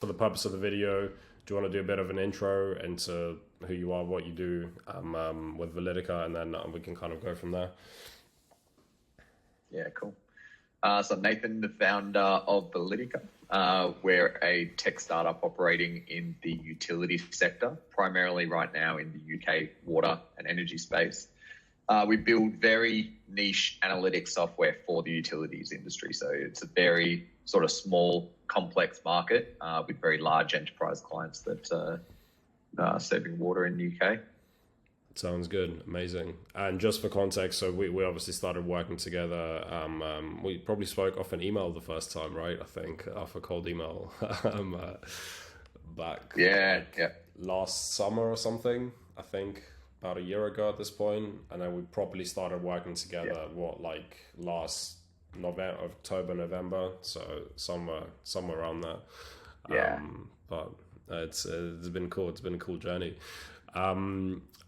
for the purpose of the video, do you want to do a bit of an intro into who you are, what you do with Valytica, and then we can kind of go from there? Yeah, cool. So I'm Nathan, the founder of Valytica. We're a tech startup operating in the utility sector, primarily right now in the UK water and energy space. We build very niche analytics software for the utilities industry. So it's a very sort of small, complex market with very large enterprise clients that are serving water in the UK. Sounds good. Amazing. And just for context, so we obviously started working together. We probably spoke off an email the first time, right? I think off a cold email back last summer or something, I think about a year ago at this point. And then we properly started working together, last October, November. So somewhere around there. Yeah. But it's been cool. It's been a cool journey.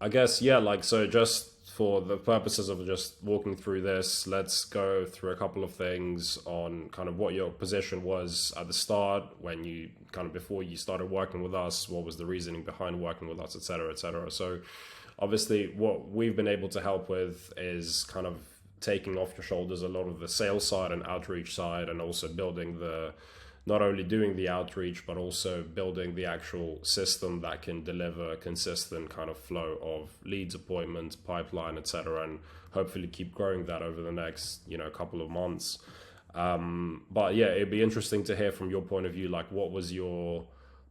I guess, so just for the purposes of just walking through this, let's go through a couple of things on kind of what your position was at the start, when you kind of, before you started working with us, what was the reasoning behind working with us, et cetera, et cetera. So obviously what we've been able to help with is kind of taking off your shoulders a lot of the sales side and outreach side, and also building not only doing the outreach, but also building the actual system that can deliver a consistent kind of flow of leads, appointments, pipeline, etc., and hopefully keep growing that over the next, couple of months. But yeah, it'd be interesting to hear from your point of view, like what was your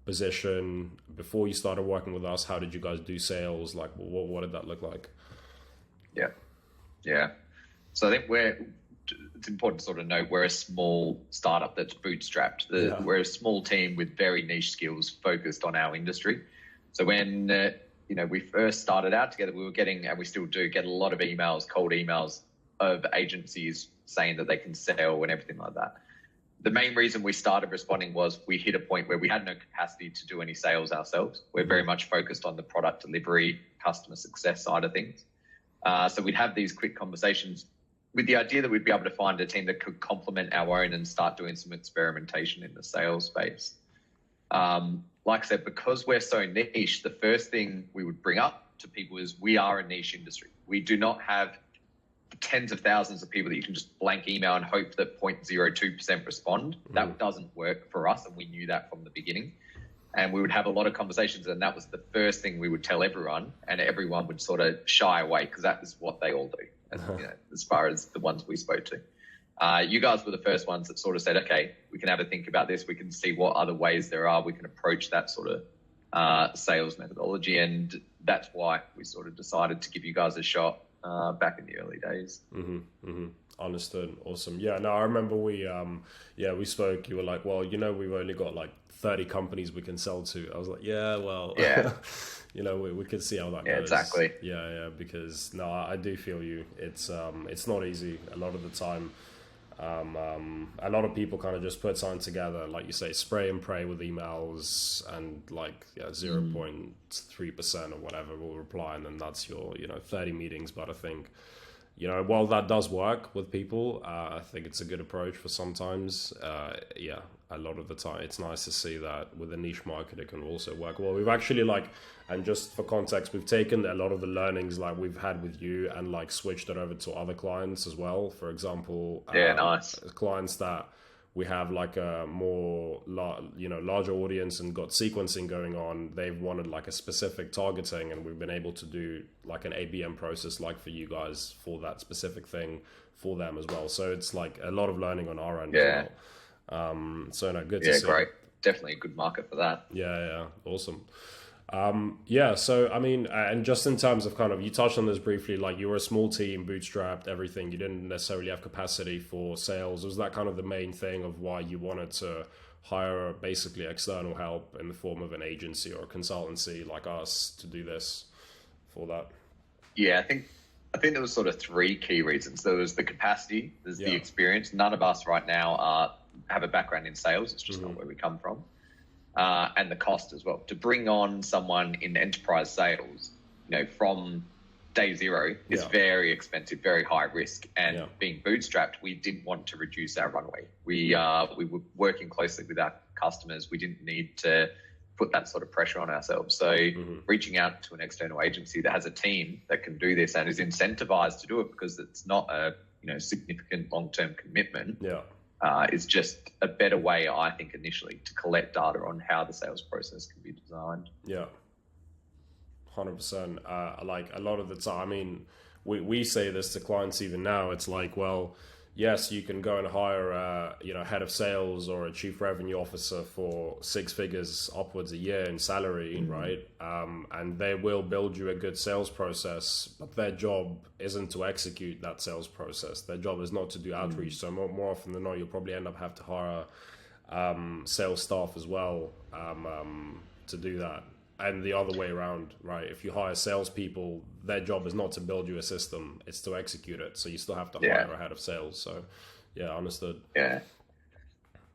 position before you started working with us? How did you guys do sales? Like what did that look like? Yeah. So I think it's important to sort of note we're a small startup that's bootstrapped. We're a small team with very niche skills focused on our industry. So when we first started out together, we were getting, and we still do, get a lot of emails, cold emails of agencies saying that they can sell and everything like that. The main reason we started responding was we hit a point where we had no capacity to do any sales ourselves. We're very much focused on the product delivery, customer success side of things. So we'd have these quick conversations with the idea that we'd be able to find a team that could complement our own and start doing some experimentation in the sales space. Like I said, because we're so niche, the first thing we would bring up to people is we are a niche industry. We do not have tens of thousands of people that you can just blank email and hope that 0.02% respond. That doesn't work for us, and we knew that from the beginning. And we would have a lot of conversations, and that was the first thing we would tell everyone, and everyone would sort of shy away because that is what they all do. As far as the ones we spoke to. You guys were the first ones that sort of said, okay, we can have a think about this. We can see what other ways there are. We can approach that sort of sales methodology. And that's why we sort of decided to give you guys a shot back in the early days. Understood. Awesome. Yeah, no, I remember we spoke. You were like, well, we've only got like 30 companies we can sell to. I was like, we could see how that goes. Exactly. Yeah, because no, I do feel you. It's not easy a lot of the time. A lot of people kind of just put something together, like you say, spray and pray with emails, and 0.3% or whatever will reply, and then that's your 30 meetings. But I think while that does work with people, I think it's a good approach for sometimes. A lot of the time, it's nice to see that with a niche market, it can also work well. We've actually and just for context, we've taken a lot of the learnings like we've had with you and switched it over to other clients as well. For example, nice clients that we have a more larger audience and got sequencing going on. They've wanted a specific targeting, and we've been able to do an ABM process for you guys for that specific thing for them as well. So it's a lot of learning on our end as well. Good to see. Yeah, great. Definitely a good market for that. Yeah, awesome. So I mean, and just in terms of kind of, you touched on this briefly, you were a small team, bootstrapped, everything. You didn't necessarily have capacity for sales. Was that kind of the main thing of why you wanted to hire basically external help in the form of an agency or a consultancy like us to do this for that? Yeah, I think there was sort of three key reasons. There was the capacity, there's the experience. None of us right now have a background in sales. It's just not where we come from. And the cost as well. To bring on someone in enterprise sales, from day zero is very expensive, very high risk. And being bootstrapped, we didn't want to reduce our runway. We were working closely with our customers, we didn't need to put that sort of pressure on ourselves. So reaching out to an external agency that has a team that can do this and is incentivized to do it, because it's not a significant long-term commitment, is just a better way, I think, initially to collect data on how the sales process can be designed. 100%. Like a lot of the time, I mean, we say this to clients even now. It's like, well, yes, you can go and hire a head of sales or a chief revenue officer for 6 figures upwards a year in salary, right? And they will build you a good sales process, but their job isn't to execute that sales process. Their job is not to do outreach. So more often than not, you'll probably end up have to hire sales staff as well to do that. And the other way around, right? If you hire salespeople, their job is not to build you a system, it's to execute it. So you still have to hire a head of sales. So, understood. Yeah.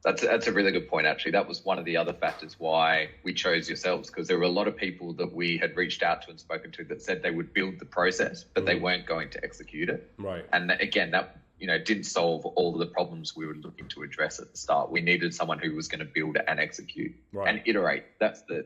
That's a really good point, actually. That was one of the other factors why we chose yourselves, because there were a lot of people that we had reached out to and spoken to that said they would build the process, but they weren't going to execute it. Right. And again, that didn't solve all of the problems we were looking to address at the start. We needed someone who was going to build and execute and iterate. That's the,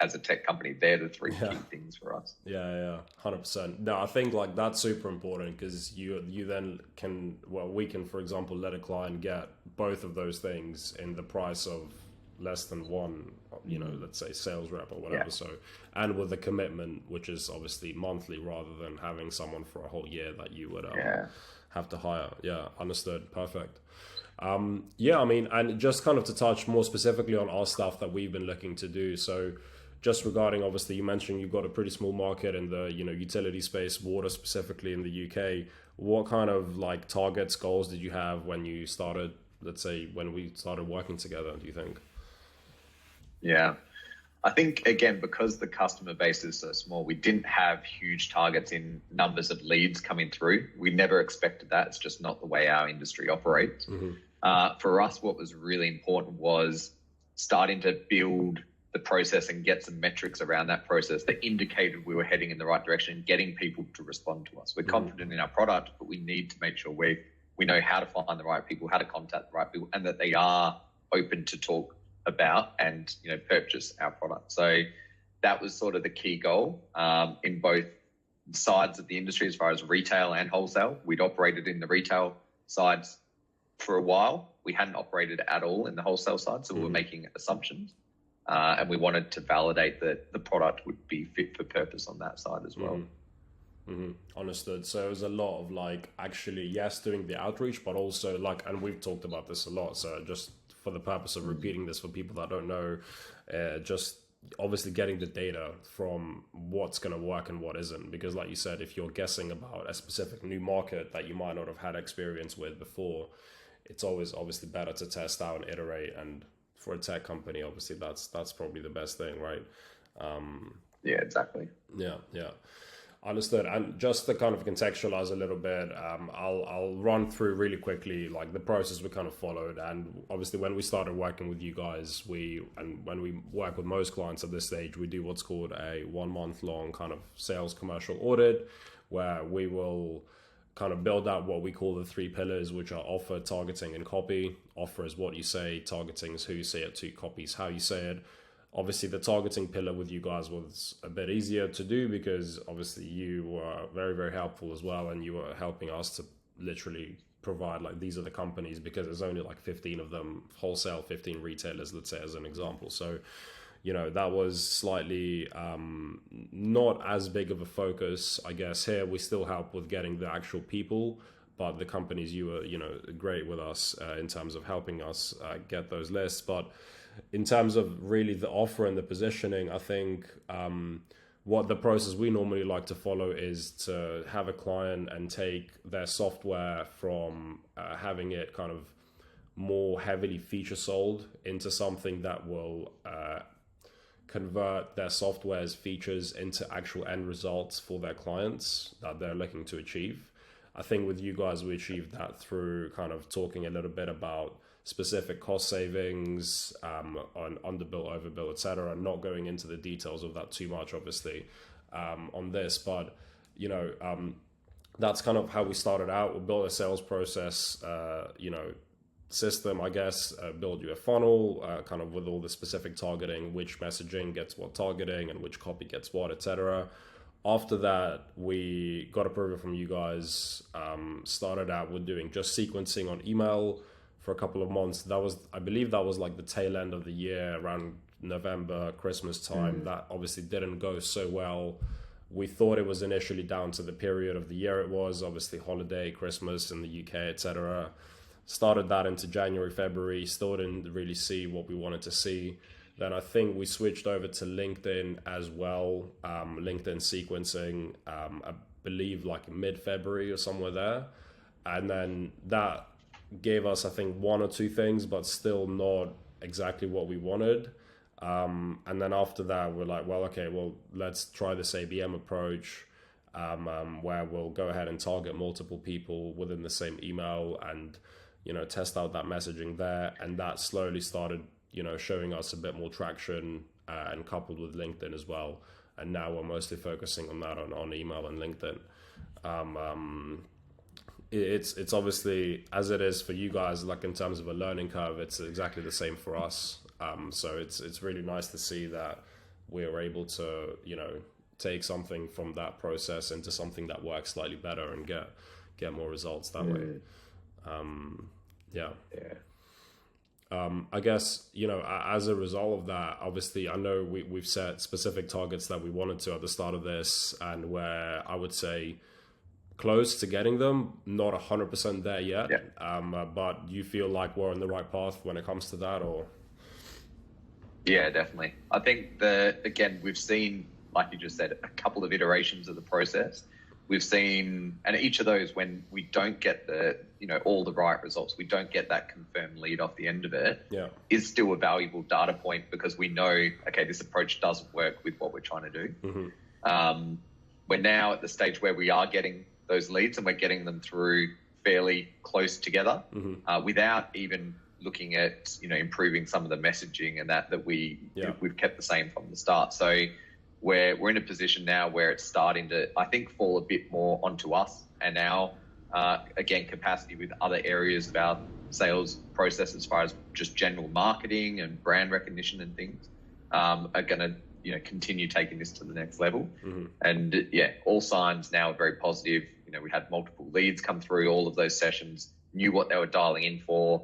as a tech company, they're the 3 key things for us. 100%. No, I think like that's super important, because you then can, we can, for example, let a client get both of those things in the price of less than one, let's say sales rep or whatever. So, and with the commitment, which is obviously monthly rather than having someone for a whole year that you would have to hire. Yeah, understood. Perfect. I mean, and just kind of to touch more specifically on our stuff that we've been looking to do. So just regarding, obviously, you mentioned you've got a pretty small market in the, utility space, water specifically in the UK. What kind of like targets, goals did you have when you started, let's say, when we started working together, do you think? Yeah, I think, again, because the customer base is so small, we didn't have huge targets in numbers of leads coming through. We never expected that. It's just not the way our industry operates. For us, what was really important was starting to build the process and get some metrics around that process that indicated we were heading in the right direction, getting people to respond to us. We're confident in our product, but we need to make sure we know how to find the right people, how to contact the right people, and that they are open to talk about and purchase our product. So that was sort of the key goal in both sides of the industry, as far as retail and wholesale. We'd operated in the retail sides for a while. We hadn't operated at all in the wholesale side, so we were making assumptions. And we wanted to validate that the product would be fit for purpose on that side as well. Understood. So it was a lot of like, actually, yes, doing the outreach, but also like, and we've talked about this a lot. So just for the purpose of repeating this for people that don't know, just obviously getting the data from what's going to work and what isn't. Because like you said, if you're guessing about a specific new market that you might not have had experience with before, it's always obviously better to test out and iterate. And for a tech company, obviously that's probably the best thing, right? Yeah, exactly. Yeah. Understood. And just to kind of contextualize a little bit, I'll run through really quickly like the process we kind of followed. And obviously when we started working with you guys, when we work with most clients at this stage, we do what's called a 1 month long kind of sales commercial audit, where we will kind of build out what we call the 3 pillars, which are offer, targeting, and copy. Offer is what you say, targeting is who you say it to, copy is how you say it. Obviously, the targeting pillar with you guys was a bit easier to do, because obviously you were very, very helpful as well, and you were helping us to literally provide like, these are the companies, because there's only like 15 of them, wholesale, 15 retailers, let's say, as an example. So that was slightly not as big of a focus, I guess. Here we still help with getting the actual people, but the companies, you were great with us in terms of helping us get those lists. But in terms of really the offer and the positioning, I think what the process we normally like to follow is to have a client and take their software from having it kind of more heavily feature sold into something that will convert their software's features into actual end results for their clients that they're looking to achieve. I think with you guys, we achieved that through kind of talking a little bit about specific cost savings on underbill, overbill, etc. Not going into the details of that too much, obviously, on this, but that's kind of how we started out. We built a sales process, system, I guess, build you a funnel, kind of with all the specific targeting, which messaging gets what targeting and which copy gets what, etc. After that, we got approval from you guys, started out with doing just sequencing on email for a couple of months. That was, I believe that was like the tail end of the year, around November, Christmas time. That obviously didn't go so well. We thought it was initially down to the period of the year it was, obviously holiday, Christmas in the UK, etc. Started that into January, February, still didn't really see what we wanted to see. Then I think we switched over to LinkedIn as well, LinkedIn sequencing, I believe like mid-February or somewhere there. And then that gave us, I think, one or two things, but still not exactly what we wanted. And then after that, we're like, well, okay, well, let's try this ABM approach, where we'll go ahead and target multiple people within the same email and, test out that messaging there. And that slowly started, showing us a bit more traction, and coupled with LinkedIn as well. And now we're mostly focusing on that on email and LinkedIn. It's obviously, as it is for you guys, like in terms of a learning curve, it's exactly the same for us. So it's really nice to see that we're able to, take something from that process into something that works slightly better and get more results that way. I guess, as a result of that, obviously, I know we've set specific targets that we wanted to at the start of this, and where I would say close to getting them, not 100% there yet. But you feel like we're on the right path when it comes to that, or? Yeah, definitely. I think again, we've seen, like you just said, a couple of iterations of the process. We've seen, and each of those, when we don't get all the right results, we don't get that confirmed lead off the end of it, is still a valuable data point, because we know, okay, this approach doesn't work with what we're trying to do. We're now at the stage where we are getting those leads, and we're getting them through fairly close together, without even looking at, improving some of the messaging and that we've kept the same from the start. So we're in a position now where it's starting to, I think, fall a bit more onto us and our, again, capacity with other areas of our sales process, as far as just general marketing and brand recognition and things, are going to, continue taking this to the next level. And all signs now are very positive. We had multiple leads come through all of those sessions, knew what they were dialing in for.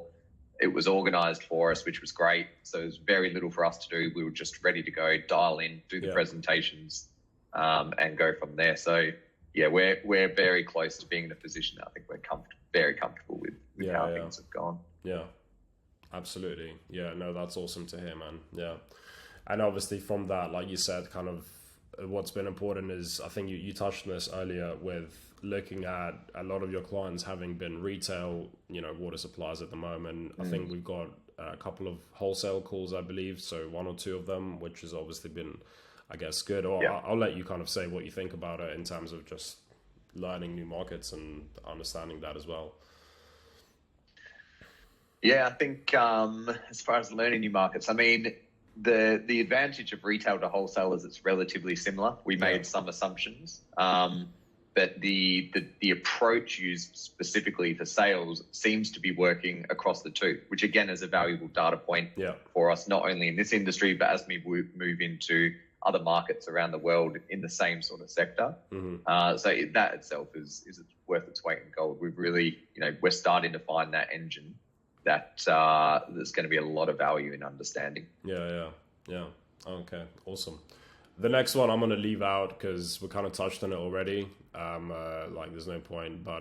It was organized for us, which was great. So there's very little for us to do. We were just ready to go, dial in, do the presentations, and go from there. So we're very close to being in a position that I think we're very comfortable with how things have gone. Yeah, absolutely. Yeah, no, that's awesome to hear, man. Yeah. And obviously from that, like you said, kind of what's been important is, I think you touched on this earlier, with looking at a lot of your clients having been retail, water suppliers at the moment. I think we've got a couple of wholesale calls, I believe, so one or two of them, which has obviously been, I guess, good. Or I'll let you kind of say what you think about it in terms of just learning new markets and understanding that as well. Yeah, I think as far as learning new markets, I mean, the advantage of retail to wholesale is it's relatively similar. We made some assumptions, but the approach used specifically for sales seems to be working across the two, which again is a valuable data point for us, not only in this industry, but as we move into other markets around the world in the same sort of sector. So that itself is worth its weight in gold. We've really, we're starting to find that engine that there's going to be a lot of value in understanding. Yeah. Okay, awesome. The next one I'm going to leave out because we kind of touched on it already. Like there's no point, but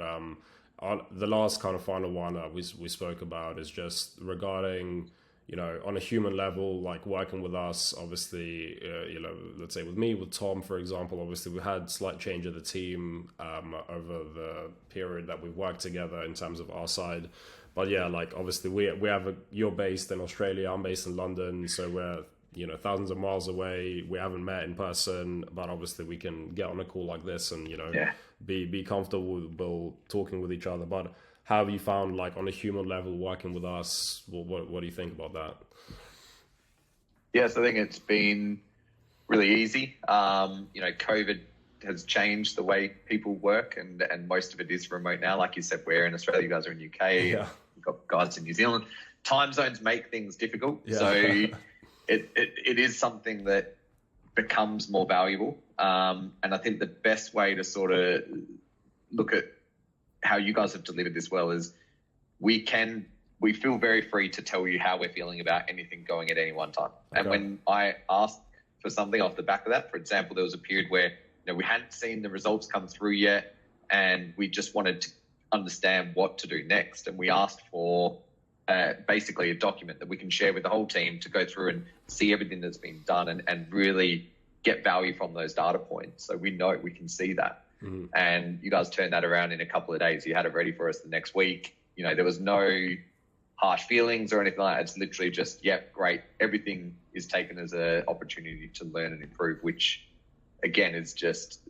the last kind of final one that we spoke about is just regarding, on a human level, like working with us, obviously, let's say with me, with Tom, for example, obviously we had slight change of the team over the period that we've worked together in terms of our side. But yeah, like obviously we have you're based in Australia, I'm based in London, so we're thousands of miles away. We haven't met in person, but obviously we can get on a call like this and be comfortable talking with each other. But how have you found, like on a human level, working with us? What do you think about that? Yes, I think it's been really easy. COVID has changed the way people work, and most of it is remote now. Like you said, we're in Australia, you guys are in UK. we've got guys in New Zealand. Time zones make things difficult. Yeah. So it is something that becomes more valuable. And I think the best way to sort of look at how you guys have delivered this well is we feel very free to tell you how we're feeling about anything going at any one time. Okay. And when I asked for something off the back of that, for example, there was a period where we hadn't seen the results come through yet, and we just wanted to understand what to do next. And we asked for basically a document that we can share with the whole team to go through and see everything that's been done and really get value from those data points. So we know we can see that. Mm-hmm. And you guys turned that around in a couple of days. You had it ready for us the next week. There was no harsh feelings or anything like that. It's literally just, yep, great. Everything is taken as an opportunity to learn and improve, which again is just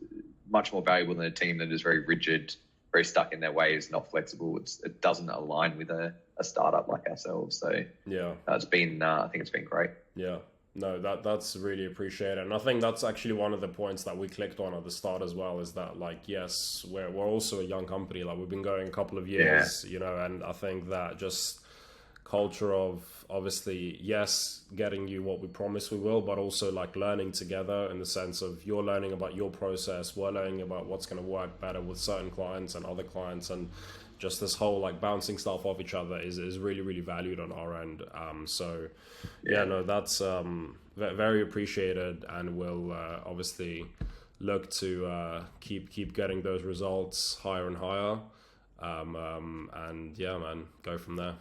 much more valuable than a team that is very rigid, very stuck in their ways, not flexible. It doesn't align with a startup like ourselves. So yeah, it's been I think it's been great. Yeah. No, that's really appreciated. And I think that's actually one of the points that we clicked on at the start as well, is that yes, we're also a young company. We've been going a couple of years, and I think that just culture of obviously, yes, getting you what we promised we will, but also learning together in the sense of you're learning about your process, we're learning about what's going to work better with certain clients and other clients, and just this whole bouncing stuff off each other is really, really valued on our end. So that's very appreciated, and we'll obviously look to keep getting those results higher and higher, and yeah, man, go from there.